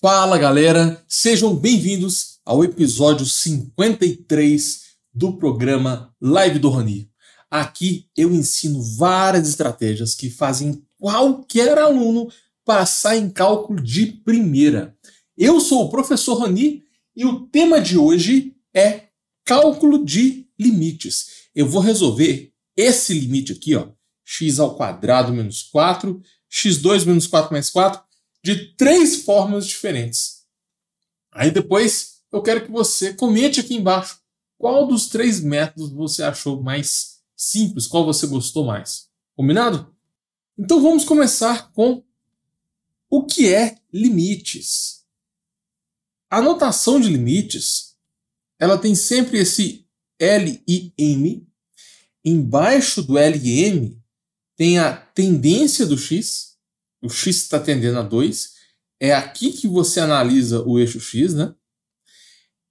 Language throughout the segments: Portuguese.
Fala galera, sejam bem-vindos ao episódio 53 do programa Live do Rony. Aqui eu ensino várias estratégias que fazem qualquer aluno passar em cálculo de primeira. Eu sou o professor Rony e o tema de hoje é cálculo de limites. Eu vou resolver esse limite aqui, ó, x² menos 4, x2 menos 4 mais 4, de 3 formas diferentes. Aí depois eu quero que você comente aqui embaixo qual dos 3 métodos você achou mais simples, qual você gostou mais. Combinado? Então vamos começar com o que é limites. A notação de limites, ela tem sempre esse L e M. Embaixo do L e M tem a tendência do x. O x está tendendo a 2. É aqui que você analisa o eixo x, né?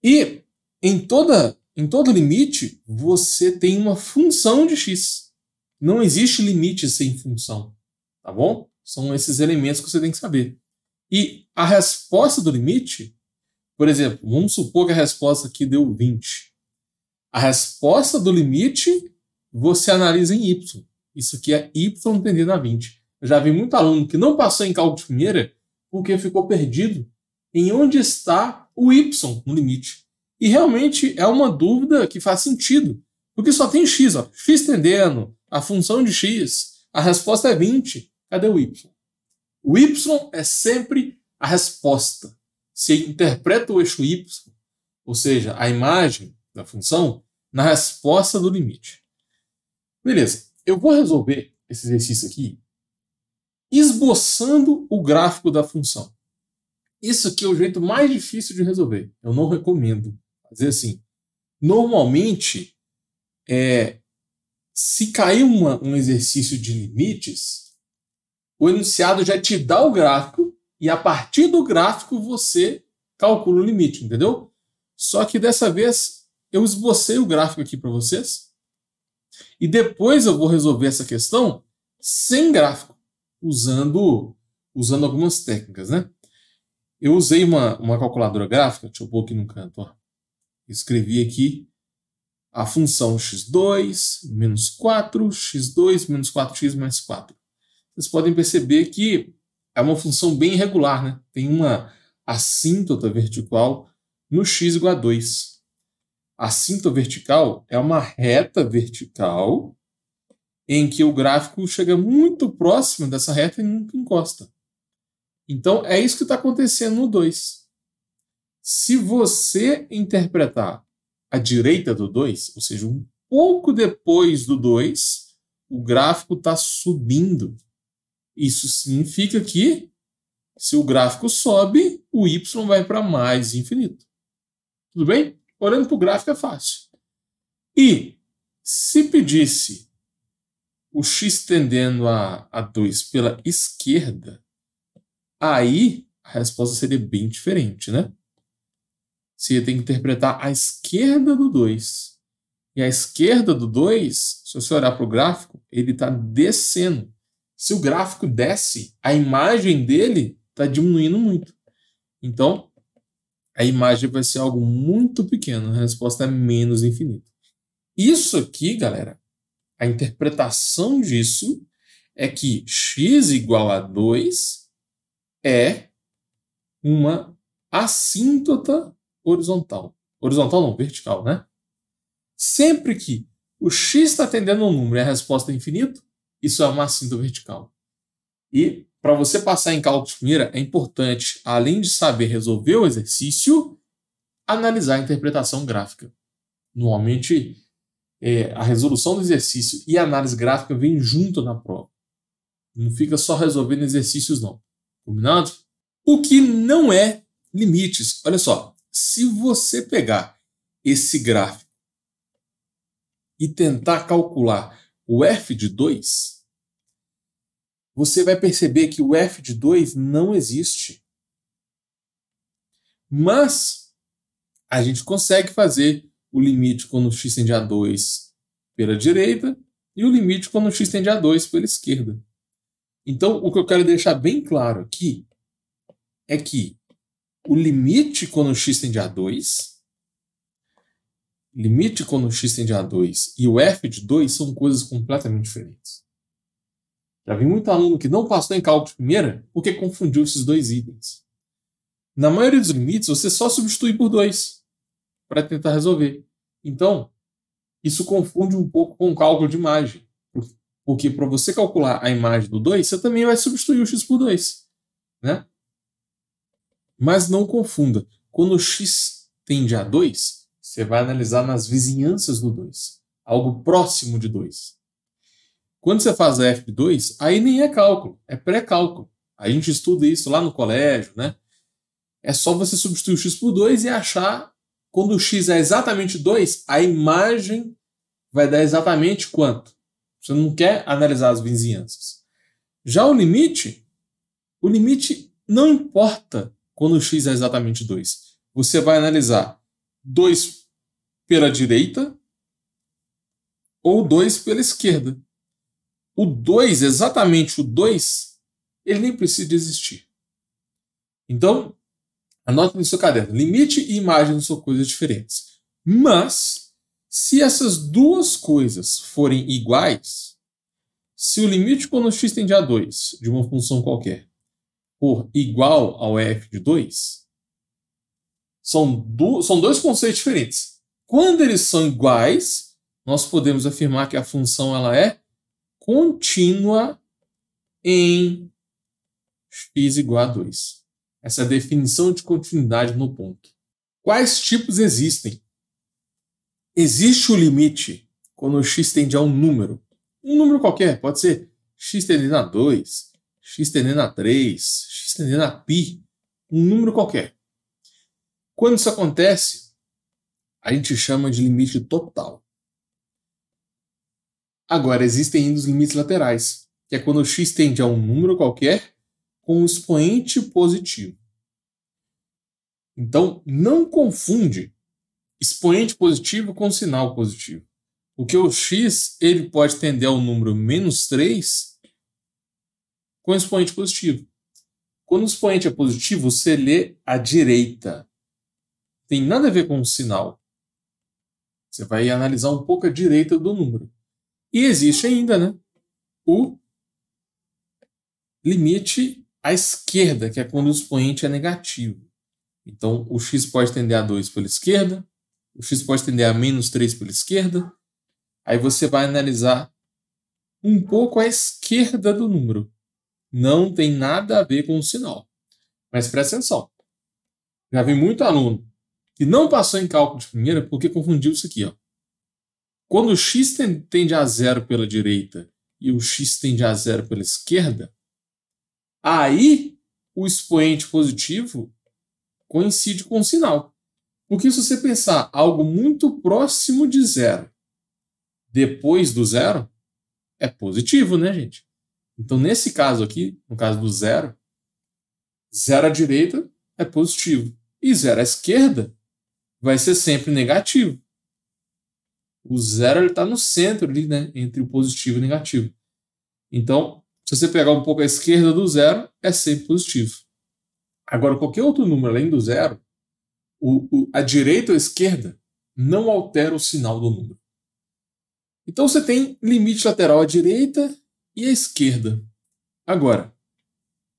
E em todo limite, você tem uma função de x. Não existe limite sem função, tá bom? São esses elementos que você tem que saber. E a resposta do limite, por exemplo, vamos supor que a resposta aqui deu 20. A resposta do limite, você analisa em y. Isso aqui é y tendendo a 20. Eu já vi muito aluno que não passou em cálculo de primeira porque ficou perdido em onde está o y no limite. E realmente é uma dúvida que faz sentido, porque só tem x, ó, x tendendo, a função de x, a resposta é 20. Cadê o y? O y é sempre a resposta. Se interpreta o eixo y, ou seja, a imagem da função, na resposta do limite. Beleza, eu vou resolver esse exercício aqui esboçando o gráfico da função. Isso aqui é o jeito mais difícil de resolver. Eu não recomendo fazer assim. Normalmente, se cair um exercício de limites, o enunciado já te dá o gráfico e a partir do gráfico você calcula o limite, entendeu? Só que dessa vez eu esbocei o gráfico aqui para vocês e depois eu vou resolver essa questão sem gráfico, usando algumas técnicas, né? Eu usei uma calculadora gráfica, deixa eu pôr aqui no canto, ó. Escrevi aqui a função x2 menos 4, x2 menos 4x mais 4. Vocês podem perceber que é uma função bem irregular, né? Tem uma assíntota vertical no x igual a 2. A assíntota vertical é uma reta vertical em que o gráfico chega muito próximo dessa reta e nunca encosta. Então, é isso que está acontecendo no 2. Se você interpretar a direita do 2, ou seja, um pouco depois do 2, o gráfico está subindo. Isso significa que, se o gráfico sobe, o y vai para mais infinito. Tudo bem? Olhando para o gráfico é fácil. E, se pedisse o x tendendo a 2 pela esquerda, aí a resposta seria bem diferente, né? Você tem que interpretar a esquerda do 2. E a esquerda do 2, se você olhar para o gráfico, ele está descendo. Se o gráfico desce, a imagem dele está diminuindo muito. Então, a imagem vai ser algo muito pequeno. A resposta é menos infinito. Isso aqui, galera, a interpretação disso é que x igual a 2 é uma assíntota horizontal. Horizontal não, vertical, né? Sempre que o x está tendendo a um número e a resposta é infinito, isso é uma assíntota vertical. E para você passar em cálculo de primeira, é importante, além de saber resolver o exercício, analisar a interpretação gráfica. Normalmente, a resolução do exercício e a análise gráfica vem junto na prova. Não fica só resolvendo exercícios, não. Combinado? O que não é limites. Olha só, se você pegar esse gráfico e tentar calcular o f de 2, você vai perceber que o f de 2 não existe. Mas a gente consegue fazer o limite quando o x tende a 2 pela direita e o limite quando o x tende a 2 pela esquerda. Então, o que eu quero deixar bem claro aqui é que o limite quando x tende a 2, limite quando x tende a 2 e o f de 2 são coisas completamente diferentes. Já vi muito aluno que não passou em cálculo de primeira porque confundiu esses dois itens. Na maioria dos limites, você só substitui por 2 para tentar resolver. Então, isso confunde um pouco com o cálculo de imagem. Porque para você calcular a imagem do 2, você também vai substituir o x por 2. Né? Mas não confunda. Quando o x tende a 2, você vai analisar nas vizinhanças do 2. Algo próximo de 2. Quando você faz a f de 2, aí nem é cálculo, é pré-cálculo. A gente estuda isso lá no colégio, né? É só você substituir o x por 2 e achar, quando o x é exatamente 2, a imagem vai dar exatamente quanto. Você não quer analisar as vizinhanças. Já o limite não importa quando o x é exatamente 2. Você vai analisar 2 pela direita ou 2 pela esquerda. O 2, exatamente o 2, ele nem precisa de existir. Então, anote no seu caderno. Limite e imagem são coisas diferentes. Mas, se essas duas coisas forem iguais, se o limite quando x tende a 2 de uma função qualquer for igual ao f de 2, são dois conceitos diferentes. Quando eles são iguais, nós podemos afirmar que a função ela é contínua em x igual a 2. Essa é a definição de continuidade no ponto. Quais tipos existem? Existe o limite quando o x tende a um número. Um número qualquer, pode ser x tendendo a 2, x tendendo a 3, x tendendo a π, um número qualquer. Quando isso acontece, a gente chama de limite total. Agora, existem ainda os limites laterais, que é quando o x tende a um número qualquer com um expoente positivo. Então, não confunde expoente positivo com sinal positivo. Porque o x ele pode tender ao número menos 3 com expoente positivo. Quando o expoente é positivo, você lê à direita. Tem nada a ver com o sinal. Você vai analisar um pouco a direita do número. E existe ainda, né, o limite à esquerda, que é quando o expoente é negativo. Então, o x pode tender a 2 pela esquerda, o x pode tender a menos 3 pela esquerda. Aí você vai analisar um pouco à esquerda do número. Não tem nada a ver com o sinal. Mas presta atenção. Já vi muito aluno que não passou em cálculo de primeira porque confundiu isso aqui, ó. Quando o x tende a 0 pela direita e o x tende a 0 pela esquerda, aí o expoente positivo coincide com o sinal. Porque se você pensar algo muito próximo de 0, depois do 0, é positivo, né, gente? Então, nesse caso aqui, no caso do 0, 0 à direita é positivo. E 0 à esquerda vai ser sempre negativo. O 0 está no centro ali, né, entre o positivo e o negativo. Então, se você pegar um pouco à esquerda do 0, é sempre positivo. Agora, qualquer outro número além do 0, a direita ou a esquerda não altera o sinal do número. Então, você tem limite lateral à direita e à esquerda. Agora,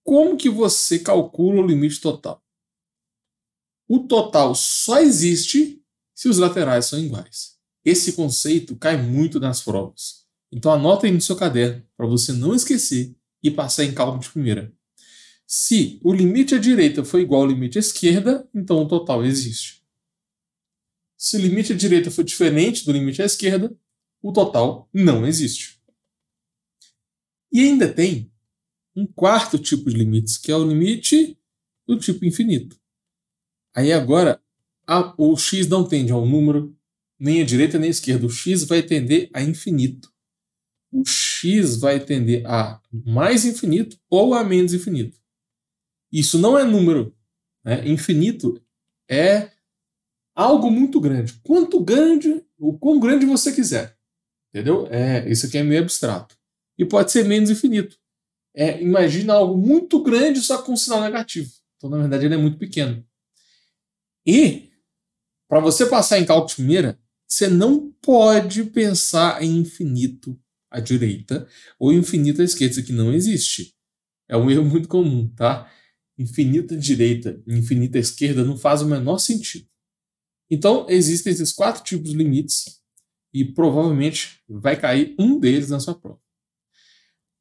como que você calcula o limite total? O total só existe se os laterais são iguais. Esse conceito cai muito nas provas. Então anota aí no seu caderno, para você não esquecer e passar em cálculo de primeira. Se o limite à direita for igual ao limite à esquerda, então o total existe. Se o limite à direita for diferente do limite à esquerda, o total não existe. E ainda tem um quarto tipo de limites, que é o limite do tipo infinito. Aí agora, o x não tende a um número, nem à direita nem à esquerda. O x vai tender a infinito. O x vai tender a mais infinito ou a menos infinito. Isso não é número, né? Infinito é algo muito grande. O quão grande você quiser. Entendeu? Isso aqui é meio abstrato. E pode ser menos infinito. Imagina algo muito grande só com um sinal negativo. Então, na verdade, ele é muito pequeno. E, para você passar em cálculo de primeira, você não pode pensar em infinito à direita ou infinito à esquerda. Isso aqui não existe. É um erro muito comum, tá? Infinito à direita e infinito à esquerda não faz o menor sentido. Então, existem esses 4 tipos de limites e provavelmente vai cair um deles na sua prova.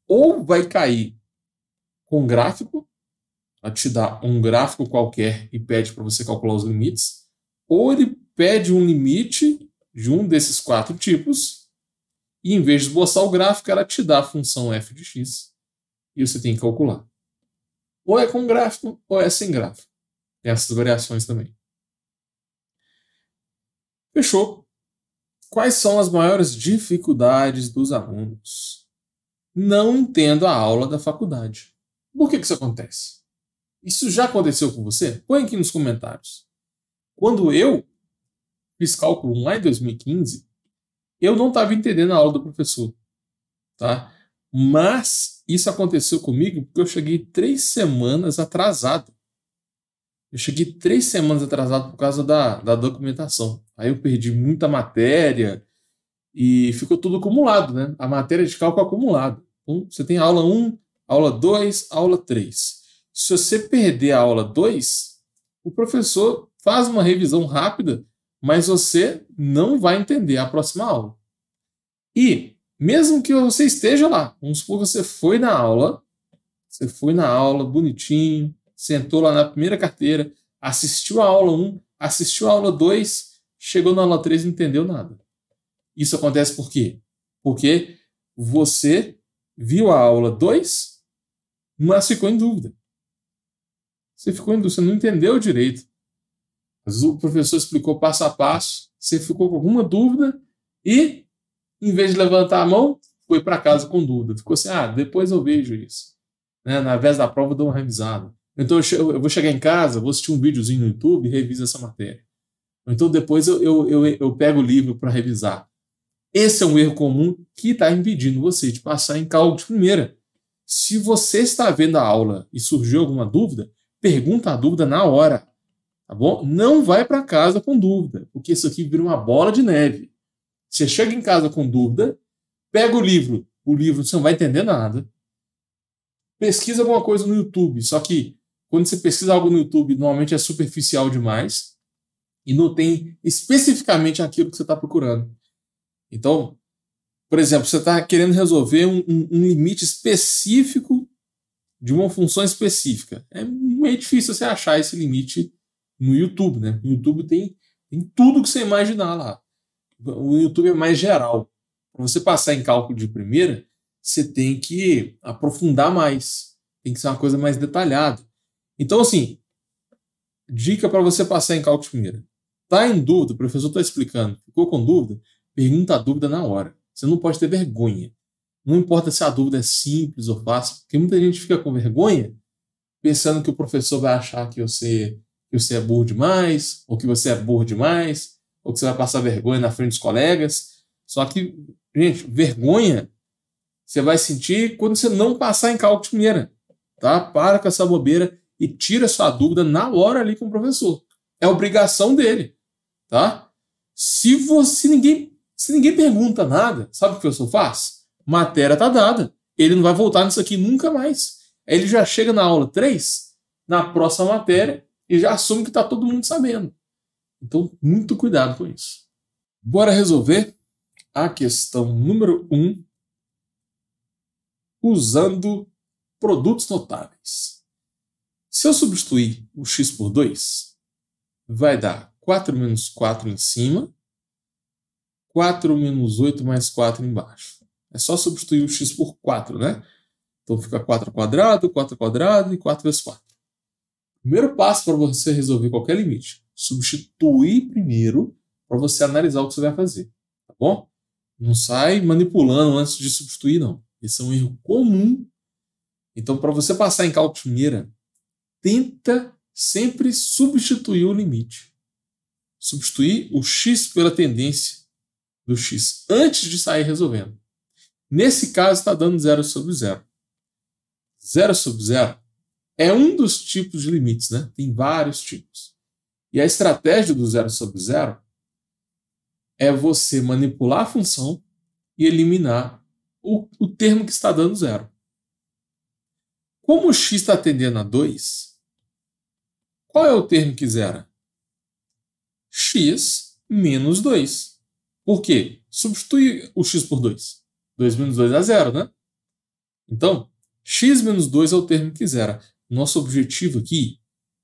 Ou vai cair com gráfico, ela te dá um gráfico qualquer e pede para você calcular os limites, ou ele pede um limite de um desses 4 tipos e em vez de esboçar o gráfico, ela te dá a função f de x e você tem que calcular. Ou é com gráfico ou é sem gráfico. Tem essas variações também. Fechou. Quais são as maiores dificuldades dos alunos? Não entendo a aula da faculdade. Por que isso acontece? Isso já aconteceu com você? Põe aqui nos comentários. Quando eu fiz cálculo 1 lá em 2015, eu não estava entendendo a aula do professor. Tá? Mas isso aconteceu comigo porque eu cheguei 3 semanas atrasado. Eu cheguei 3 semanas atrasado por causa da documentação. Aí eu perdi muita matéria e ficou tudo acumulado, né? A matéria de cálculo acumulada. Então, você tem aula 1, aula 2, aula 3. Se você perder a aula 2, o professor faz uma revisão rápida, mas você não vai entender a próxima aula. E, mesmo que você esteja lá, vamos supor que você foi na aula bonitinho, sentou lá na primeira carteira, assistiu a aula 1, assistiu a aula 2, chegou na aula 3 e não entendeu nada. Isso acontece por quê? Porque você viu a aula 2, mas ficou em dúvida. Você ficou em dúvida, você não entendeu direito. O professor explicou passo a passo, você ficou com alguma dúvida e, em vez de levantar a mão, foi para casa com dúvida. Ficou assim, depois eu vejo isso. Né? Na vez da prova eu dou uma revisada. Então eu vou chegar em casa, vou assistir um videozinho no YouTube e reviso essa matéria. Então depois eu pego o livro para revisar. Esse é um erro comum que está impedindo você de passar em cálculo de primeira. Se você está vendo a aula e surgiu alguma dúvida, pergunta a dúvida na hora. Tá bom? Não vai para casa com dúvida, porque isso aqui vira uma bola de neve. Você chega em casa com dúvida, pega o livro você não vai entender nada. Pesquisa alguma coisa no YouTube, só que quando você pesquisa algo no YouTube, normalmente é superficial demais e não tem especificamente aquilo que você está procurando. Então, por exemplo, você está querendo resolver um limite específico de uma função específica. É meio difícil você achar esse limite no YouTube, né? No YouTube tem tudo que você imaginar lá. O YouTube é mais geral. Para você passar em cálculo de primeira, você tem que aprofundar mais. Tem que ser uma coisa mais detalhada. Então, assim, dica para você passar em cálculo de primeira. Tá em dúvida, o professor está explicando, ficou com dúvida, pergunta a dúvida na hora. Você não pode ter vergonha. Não importa se a dúvida é simples ou fácil, porque muita gente fica com vergonha pensando que o professor vai achar que você é burro demais, ou que você é burro demais, ou que você vai passar vergonha na frente dos colegas. Só que, gente, vergonha você vai sentir quando você não passar em cálculo de primeira. Tá? Para com essa bobeira e tira sua dúvida na hora ali com o professor. É obrigação dele. Tá? Se ninguém pergunta nada, sabe o que o professor faz? Matéria tá dada. Ele não vai voltar nisso aqui nunca mais. Aí ele já chega na aula 3, na próxima matéria, e já assume que está todo mundo sabendo. Então, muito cuidado com isso. Bora resolver a questão número 1 usando produtos notáveis. Se eu substituir o x por 2, vai dar 4 menos 4 em cima, 4 menos 8 mais 4 embaixo. É só substituir o x por 4, né? Então fica 4 ao quadrado e 4 vezes 4. Primeiro passo para você resolver qualquer limite, substituir primeiro para você analisar o que você vai fazer, tá bom? Não sai manipulando antes de substituir, não. Esse é um erro comum. Então, para você passar em cálculo de primeira, tenta sempre substituir o limite. Substituir o x pela tendência do x antes de sair resolvendo. Nesse caso, está dando 0 sobre 0. 0 sobre 0 é um dos tipos de limites, né? Tem vários tipos. E a estratégia do 0 sobre 0 é você manipular a função e eliminar o termo que está dando 0. Como o x está tendendo a 2, qual é o termo que zera? X menos 2. Por quê? Substitui o x por 2. 2 menos 2 é 0, né? Então, x menos 2 é o termo que zera. Nosso objetivo aqui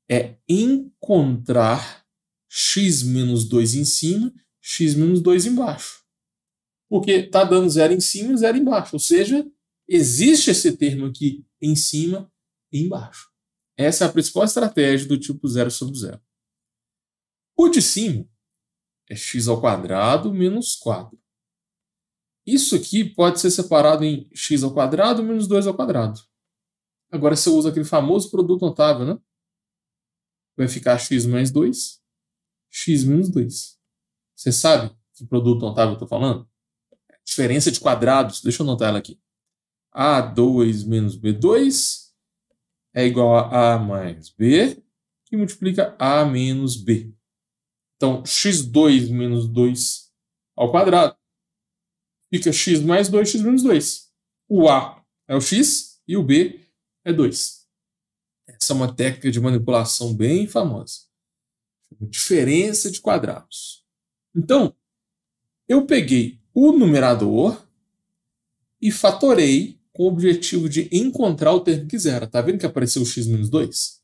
é encontrar x menos 2 em cima, x menos 2 embaixo. Porque está dando 0 em cima e 0 embaixo. Ou seja, existe esse termo aqui em cima e embaixo. Essa é a principal estratégia do tipo 0 sobre 0. O de cima é x ao quadrado menos 4. Isso aqui pode ser separado em x ao quadrado menos 2 ao quadrado. Agora você usa aquele famoso produto notável, né? Vai ficar x mais 2, x menos 2. Você sabe que produto notável eu estou falando? Diferença de quadrados. Deixa eu anotar ela aqui. A2 menos B2 é igual a A mais B, que multiplica A menos B. Então, x2 menos 2 ao quadrado fica x mais 2, x menos 2. O A é o x e o B é 2. Essa é uma técnica de manipulação bem famosa. Diferença de quadrados. Então, eu peguei o numerador e fatorei com o objetivo de encontrar o termo que zera. Tá vendo que apareceu o x menos 2?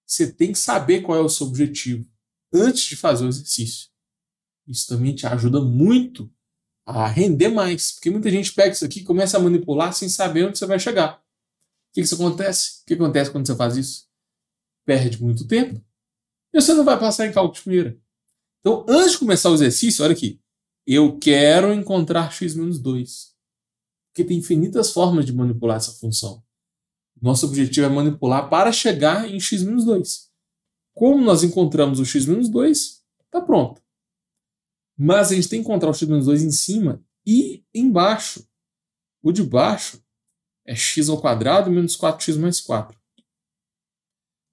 Você tem que saber qual é o seu objetivo antes de fazer o exercício. Isso também te ajuda muito a render mais, porque muita gente pega isso aqui e começa a manipular sem saber onde você vai chegar. O que isso acontece? O que acontece quando você faz isso? Perde muito tempo e você não vai passar em cálculo de primeira. Então, antes de começar o exercício, olha aqui. Eu quero encontrar x menos 2. Porque tem infinitas formas de manipular essa função. Nosso objetivo é manipular para chegar em x menos 2. Como nós encontramos o x menos 2, está pronto. Mas a gente tem que encontrar o x menos 2 em cima e embaixo. O de baixo é x ao quadrado menos 4x mais 4.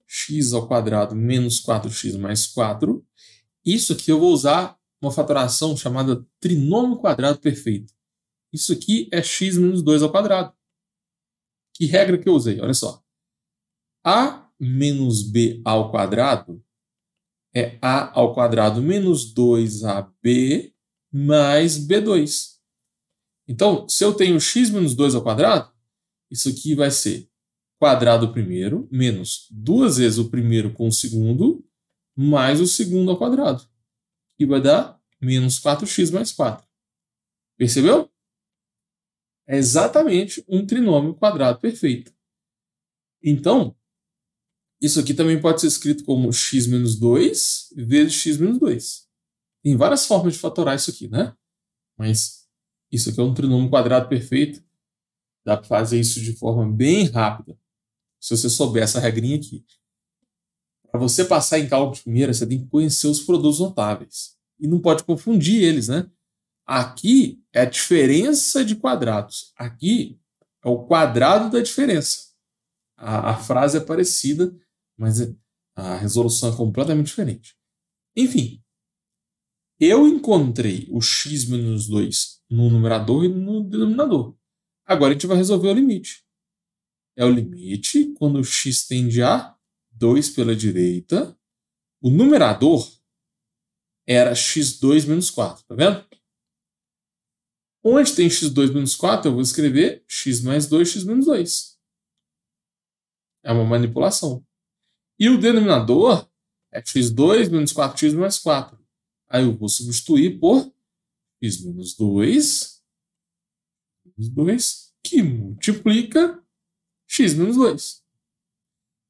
X ao quadrado menos 4x mais 4. Isso aqui eu vou usar uma fatoração chamada trinômio quadrado perfeito. Isso aqui é x menos 2 ao quadrado. Que regra que eu usei? Olha só. A menos b ao quadrado é a ao quadrado menos 2ab mais b2. Então, se eu tenho x menos 2 ao quadrado, isso aqui vai ser quadrado primeiro menos 2 vezes o primeiro com o segundo mais o segundo ao quadrado. Que vai dar menos 4x mais 4. Percebeu? É exatamente um trinômio quadrado perfeito. Então, isso aqui também pode ser escrito como x menos 2 vezes x menos 2. Tem várias formas de fatorar isso aqui, né? Mas isso aqui é um trinômio quadrado perfeito. Dá para fazer isso de forma bem rápida. Se você souber essa regrinha aqui. Para você passar em cálculo de primeira, você tem que conhecer os produtos notáveis. E não pode confundir eles, né? Aqui é a diferença de quadrados. Aqui é o quadrado da diferença. A frase é parecida, mas a resolução é completamente diferente. Enfim, eu encontrei o x menos 2 no numerador e no denominador. Agora a gente vai resolver o limite. É o limite quando o x tende a 2 pela direita. O numerador era x2 menos 4, tá vendo? Onde tem x2 menos 4, eu vou escrever x mais 2, x menos 2. É uma manipulação. E o denominador é x2 menos 4x mais 4. Aí eu vou substituir por x menos 2, que multiplica x menos 2.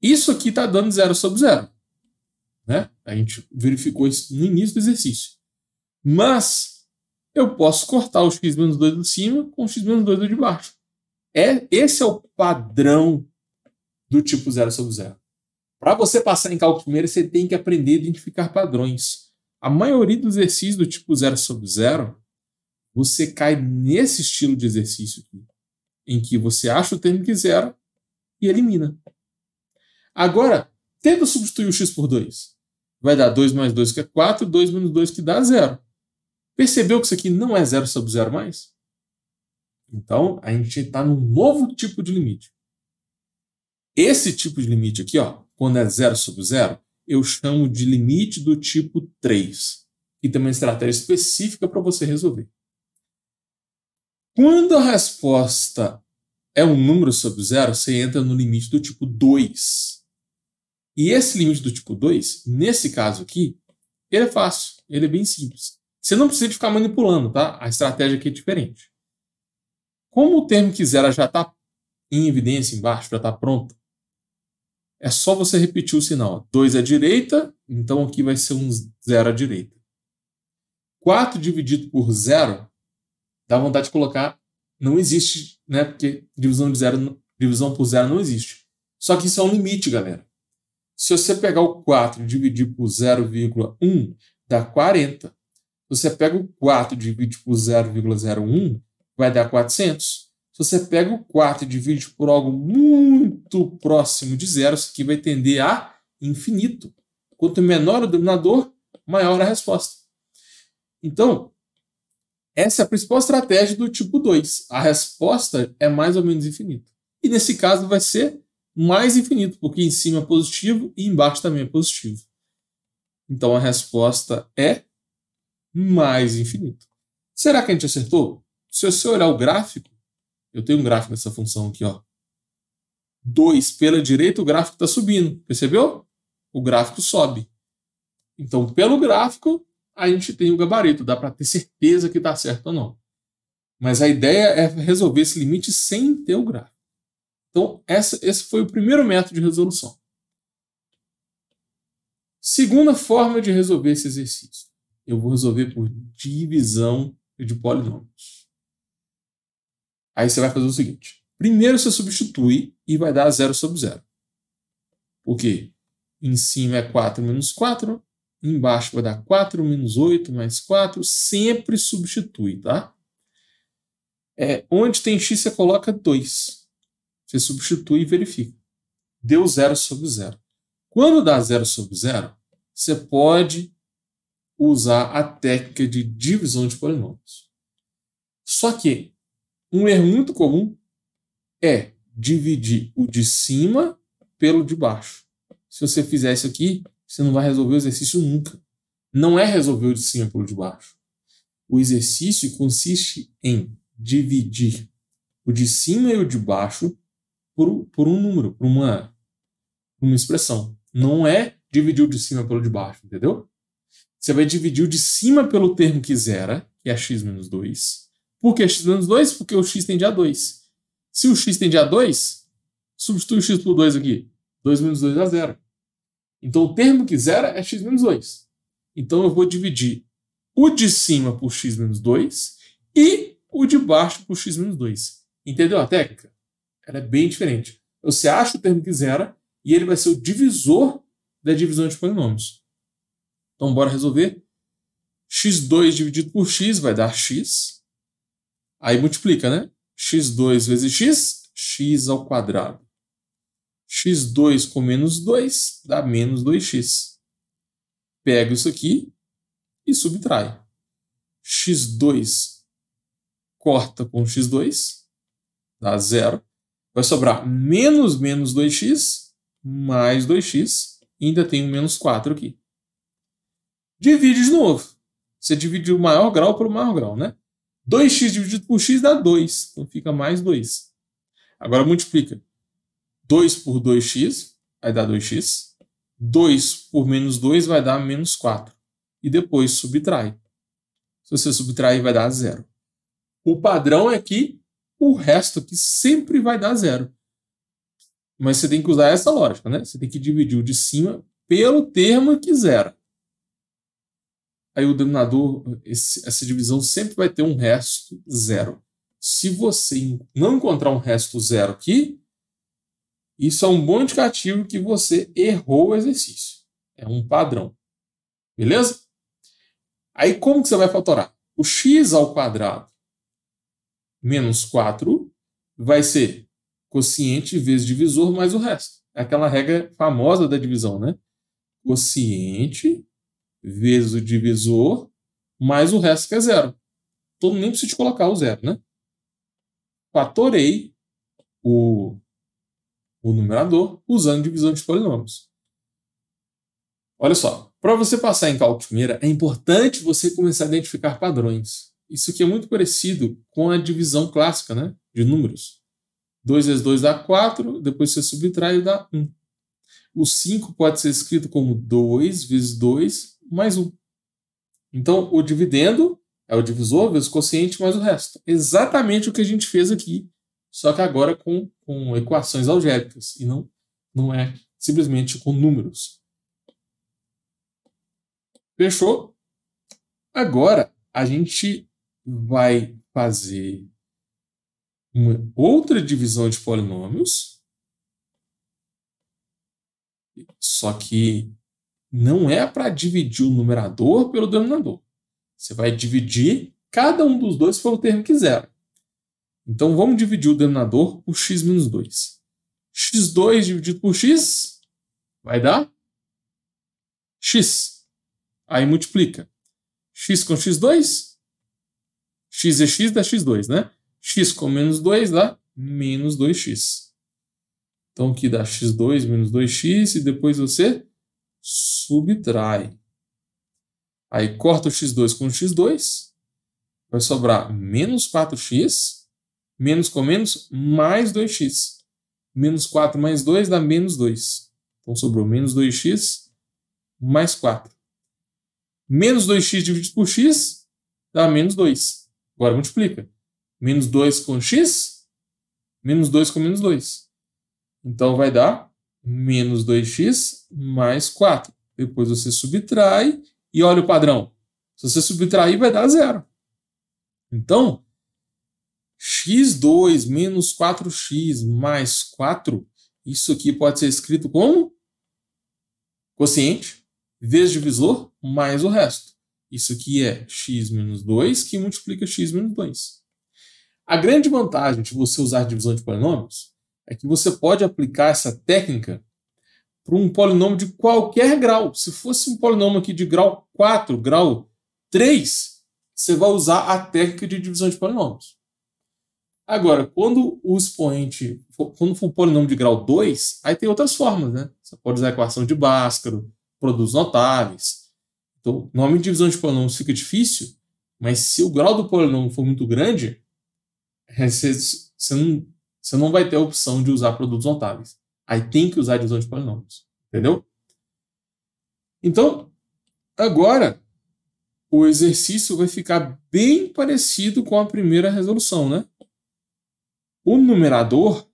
Isso aqui está dando 0 sobre 0. Né? A gente verificou isso no início do exercício. Mas eu posso cortar o x menos 2 de cima com o x menos 2 do de baixo. Esse é o padrão do tipo 0 sobre 0. Para você passar em cálculo primeiro, você tem que aprender a identificar padrões. A maioria dos exercícios do tipo 0 sobre 0, você cai nesse estilo de exercício aqui, em que você acha o termo que zera e elimina. Agora, tenta substituir o x por 2. vai dar 2 mais 2, que é 4, 2 menos 2, que dá 0. Percebeu que isso aqui não é 0 sobre 0 mais? Então, a gente está num novo tipo de limite. Esse tipo de limite aqui, ó, quando é 0 sobre 0, eu chamo de limite do tipo 3. E tem uma estratégia específica para você resolver. Quando a resposta é um número sobre 0, você entra no limite do tipo 2. E esse limite do tipo 2, nesse caso aqui, ele é fácil, ele é bem simples. Você não precisa de ficar manipulando, tá? A estratégia aqui é diferente. Como o termo que zero já está em evidência embaixo, já está pronto, é só você repetir o sinal. 2 à direita, então aqui vai ser um 0 à direita. 4 dividido por 0, dá vontade de colocar, não existe, né? Porque divisão por 0 não existe. Só que isso é um limite, galera. Se você pegar o 4 e dividir por 0,1, dá 40. Se você pega o 4 e divide por 0,01, vai dar 400. Se você pega o 4 e divide por algo muito próximo de zero, isso aqui vai tender a infinito. Quanto menor o denominador, maior a resposta. Então, essa é a principal estratégia do tipo 2. A resposta é mais ou menos infinita. E nesse caso vai ser mais infinito, porque em cima é positivo e embaixo também é positivo. Então a resposta é mais infinito. Será que a gente acertou? Se você olhar o gráfico, eu tenho um gráfico dessa função aqui, ó. 2 pela direita, o gráfico está subindo. Percebeu? O gráfico sobe. Então, pelo gráfico, a gente tem o gabarito. Dá para ter certeza que está certo ou não. Mas a ideia é resolver esse limite sem ter o gráfico. Então, esse foi o primeiro método de resolução. Segunda forma de resolver esse exercício. Eu vou resolver por divisão de polinômios. Aí você vai fazer o seguinte. Primeiro você substitui e vai dar 0 sobre 0. Por quê? Em cima é 4 menos 4. Embaixo vai dar 4 menos 8 mais 4. Sempre substitui, tá? Onde tem x você coloca 2. Você substitui e verifica. Deu 0 sobre 0. Quando dá 0 sobre 0, você pode usar a técnica de divisão de polinômios. Só que um erro muito comum é dividir o de cima pelo de baixo. Se você fizer isso aqui, você não vai resolver o exercício nunca. Não é resolver o de cima pelo de baixo. O exercício consiste em dividir o de cima e o de baixo por um número, por uma expressão. Não é dividir o de cima pelo de baixo, entendeu? Você vai dividir o de cima pelo termo que zera, que é x menos 2. Por que x menos 2? Porque o x tende a 2. Se o x tende a 2, substitui o x por 2 aqui. 2 menos 2 dá 0. Então o termo que zera é x menos 2. Então eu vou dividir o de cima por x menos 2 e o de baixo por x menos 2. Entendeu a técnica? Ela é bem diferente. Você acha o termo que zera e ele vai ser o divisor da divisão de polinômios. Então, bora resolver. x2 dividido por x vai dar x. Aí multiplica, né? x2 vezes x, x ao quadrado. x2 com menos 2 dá menos 2x. Pega isso aqui e subtrai. x2 corta com x2, dá 0. Vai sobrar menos 2x mais 2x. E ainda tem um menos 4 aqui. Divide de novo. Você divide o maior grau pelo maior grau, né? 2x dividido por x dá 2. Então fica mais 2. Agora multiplica. 2 por 2x vai dar 2x. 2 por menos 2 vai dar menos 4. E depois subtrai. Se você subtrair, vai dar 0. O padrão é que o resto aqui sempre vai dar 0. Mas você tem que usar essa lógica, né? Você tem que dividir o de cima pelo termo que zera. Aí o denominador, essa divisão sempre vai ter um resto 0. Se você não encontrar um resto 0 aqui, isso é um bom indicativo que você errou o exercício. É um padrão. Beleza? Aí como que você vai fatorar? O x ao quadrado menos 4 vai ser quociente vezes divisor mais o resto. É aquela regra famosa da divisão, né? quociente vezes o divisor mais o resto que é zero. Então nem preciso colocar o zero, né? Fatorei o numerador usando divisão de polinômios. Olha só, para você passar em cálculo de primeira, é importante você começar a identificar padrões. Isso aqui é muito parecido com a divisão clássica, né, de números. 2 vezes 2 dá 4, depois você subtrai e dá 1. O 5 pode ser escrito como 2 vezes 2 mais 1. Então, o dividendo é o divisor vezes o quociente mais o resto. Exatamente o que a gente fez aqui, só que agora com equações algébricas, e não é simplesmente com números. Fechou? Agora, a gente vai fazer uma outra divisão de polinômios, só que não é para dividir o numerador pelo denominador. Você vai dividir cada um dos dois pelo termo que zero. Então, vamos dividir o denominador por x menos 2. x2 dividido por x vai dar x. Aí multiplica. X com x2. X é x dá x2, né? X com menos 2 dá menos 2x. Então, aqui dá x2 menos 2x e depois você subtrai. Aí corta o x2 com o x2. Vai sobrar menos 4x. Menos com menos, mais 2x. Menos 4 mais 2 dá menos 2. Então, sobrou menos 2x mais 4. Menos 2x dividido por x dá menos 2. Agora multiplica. Menos 2 com x, menos 2 com menos 2. Então vai dar menos 2x mais 4. Depois você subtrai e olha o padrão. Se você subtrair, vai dar zero. Então, x2 menos 4x mais 4, isso aqui pode ser escrito como quociente vezes divisor mais o resto. Isso aqui é x menos 2 que multiplica x menos 2. A grande vantagem de você usar divisão de polinômios é que você pode aplicar essa técnica para um polinômio de qualquer grau. Se fosse um polinômio aqui de grau 4, grau 3, você vai usar a técnica de divisão de polinômios. Agora, quando o expoente, quando for um polinômio de grau 2, aí tem outras formas, né? Você pode usar a equação de Bhaskara, produtos notáveis. Então, nome de divisão de polinômios fica difícil, mas se o grau do polinômio for muito grande, você não vai ter a opção de usar produtos notáveis. Aí tem que usar a divisão de polinômios. Entendeu? Então, agora, o exercício vai ficar bem parecido com a primeira resolução, né? O numerador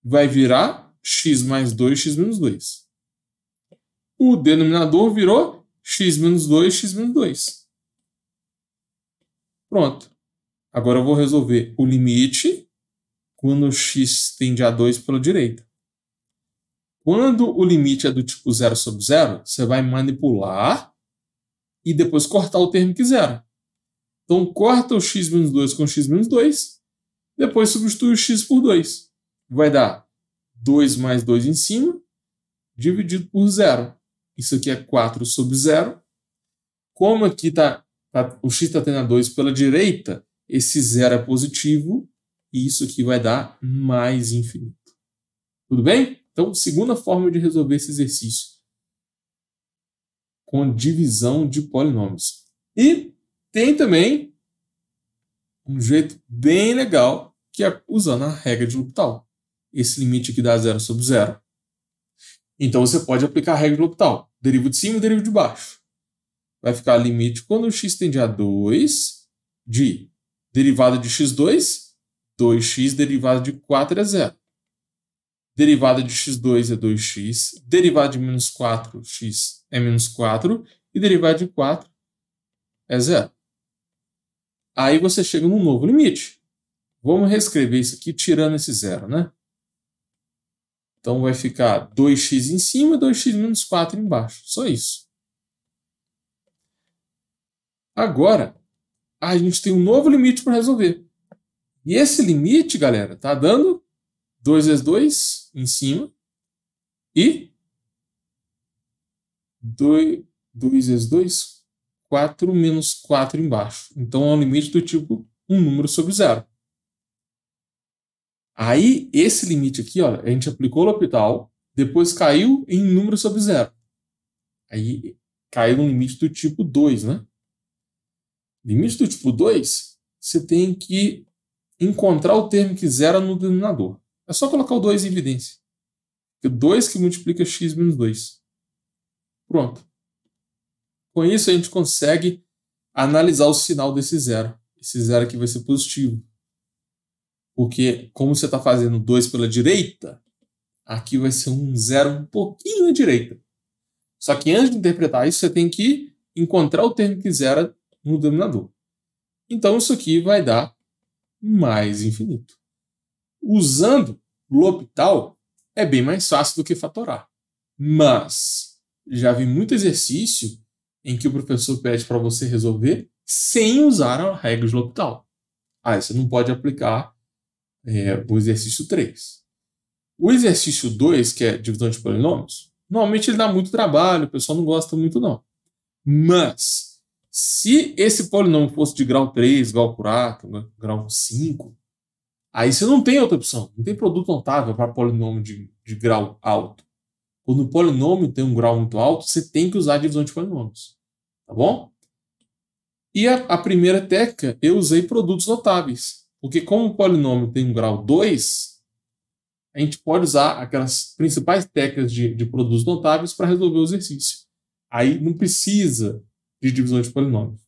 vai virar x mais 2, x menos 2. O denominador virou x menos 2, x menos 2. Pronto. Agora eu vou resolver o limite quando x tende a 2 pela direita. Quando o limite é do tipo 0 sobre 0, você vai manipular e depois cortar o termo que zero. Então, corta o x menos 2 com x menos 2, depois substitui o x por 2. Vai dar 2 mais 2 em cima, dividido por 0. Isso aqui é 4 sobre 0. Como aqui o x está tendo a 2 pela direita, esse 0 é positivo, e isso aqui vai dar mais infinito. Tudo bem? Então, segunda forma de resolver esse exercício, com divisão de polinômios. E tem também um jeito bem legal, que é usando a regra de L'Hopital. Esse limite aqui dá 0 sobre 0. Então você pode aplicar a regra de L'Hopital. Deriva de cima e deriva de baixo. Vai ficar limite quando o x tende a 2 de derivada de x2, 2x derivada de 4 é 0. Derivada de x2 é 2x, derivada de menos 4x é menos 4 e derivada de 4 é 0. Aí você chega num novo limite. Vamos reescrever isso aqui tirando esse 0, né? Então vai ficar 2x em cima e 2x menos 4 embaixo. Só isso. Agora, a gente tem um novo limite para resolver. E esse limite, galera, está dando 2 vezes 2 em cima e 2 vezes 2, 4 menos 4 embaixo. Então é um limite do tipo um número sobre zero. Aí, esse limite aqui, olha, a gente aplicou o L'Hopital, depois caiu em número sobre zero. Aí caiu no limite do tipo 2, né? Limite do tipo 2, você tem que encontrar o termo que zera no denominador. É só colocar o 2 em evidência. Porque 2 que multiplica x menos 2. Pronto. Com isso, a gente consegue analisar o sinal desse zero. Esse zero aqui vai ser positivo. Porque, como você está fazendo 2 pela direita, aqui vai ser um zero um pouquinho à direita. Só que antes de interpretar isso, você tem que encontrar o termo que zera no denominador. Então, isso aqui vai dar mais infinito. Usando L'Hopital, é bem mais fácil do que fatorar. Mas já vi muito exercício em que o professor pede para você resolver sem usar a regra de L'Hopital. Aí você não pode aplicar o exercício 3. O exercício 2, que é divisão de polinômios, normalmente ele dá muito trabalho, o pessoal não gosta muito não. Mas, se esse polinômio fosse de grau 3, grau 4, grau 5, aí você não tem outra opção. Não tem produto notável para polinômio de grau alto. Quando o polinômio tem um grau muito alto, você tem que usar a divisão de polinômios. Tá bom? E a primeira técnica, eu usei produtos notáveis. Porque como o polinômio tem um grau 2, a gente pode usar aquelas principais técnicas de produtos notáveis para resolver o exercício. Aí não precisa de divisão de polinômios.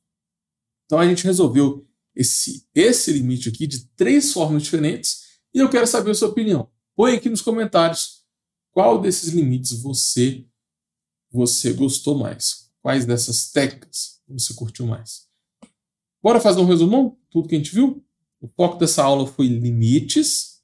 Então a gente resolveu esse limite aqui de 3 formas diferentes e eu quero saber a sua opinião. Põe aqui nos comentários qual desses limites você gostou mais. Quais dessas técnicas você curtiu mais. Bora fazer um resumão? Tudo que a gente viu? O foco dessa aula foi limites.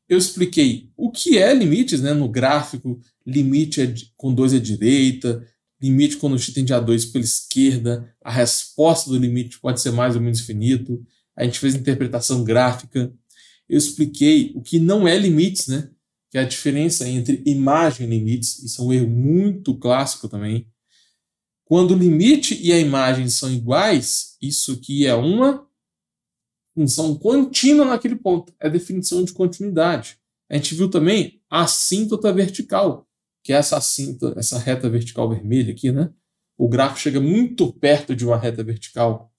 Eu expliquei o que é limites, né? No gráfico, limite com 2 à direita, limite quando o x tende a 2 pela esquerda, a resposta do limite pode ser mais ou menos infinito. A gente fez interpretação gráfica. Eu expliquei o que não é limites, né? Que é a diferença entre imagem e limites. Isso é um erro muito clássico também. Quando o limite e a imagem são iguais, isso aqui é uma função contínua naquele ponto. É definição de continuidade. A gente viu também a assíntota vertical, que é essa reta vertical vermelha aqui, né? O gráfico chega muito perto de uma reta vertical.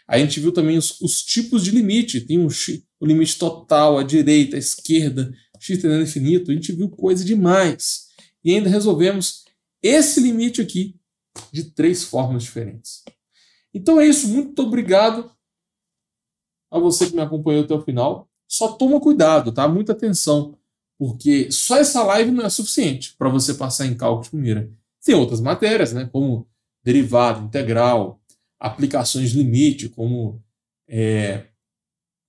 A gente viu também os tipos de limite. Tem o limite total, à direita, à esquerda, x tendendo a infinito. A gente viu coisa demais. E ainda resolvemos esse limite aqui de 3 formas diferentes. Então é isso. Muito obrigado a você que me acompanhou até o final. Só toma cuidado, tá? Muita atenção. Porque só essa live não é suficiente para você passar em cálculo de primeira. Tem outras matérias, né? Como derivada, integral, aplicações de limite, como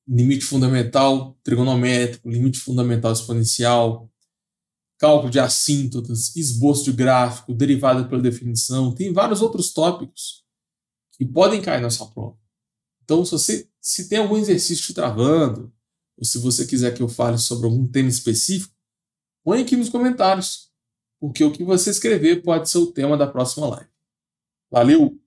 limite fundamental trigonométrico, limite fundamental exponencial, cálculo de assíntotas, esboço de gráfico, derivada pela definição. Tem vários outros tópicos que podem cair na sua prova. Então, se tem algum exercício te travando, ou se você quiser que eu fale sobre algum tema específico, põe aqui nos comentários, porque o que você escrever pode ser o tema da próxima live. Valeu!